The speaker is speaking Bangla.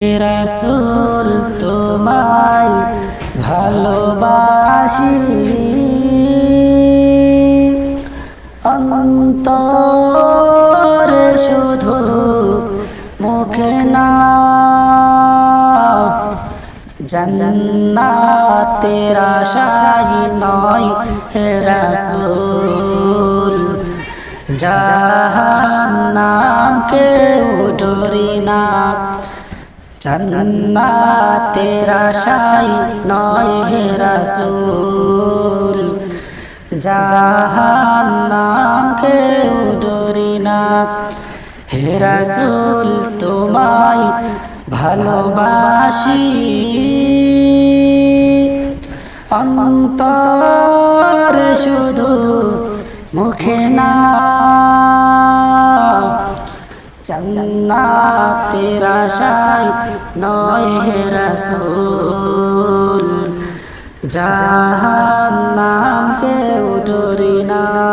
রাসূল তোমায় ভালোবাসি অন্তরে শুধু মুখে না জান্নাতের আশায় নয় হে রাসূল জাহান্নাম কেউ ডরি না জান্নাতের আশায় নয় হে রাসূল জাহান্নাম কেউ ডরি না হে রাসূল তোমায় ভালোবাসি অন্তর শুধু মুখে না জান্নাতের আশায় নয় হে রাসূল জাহান্নাম কেউ ডরি না।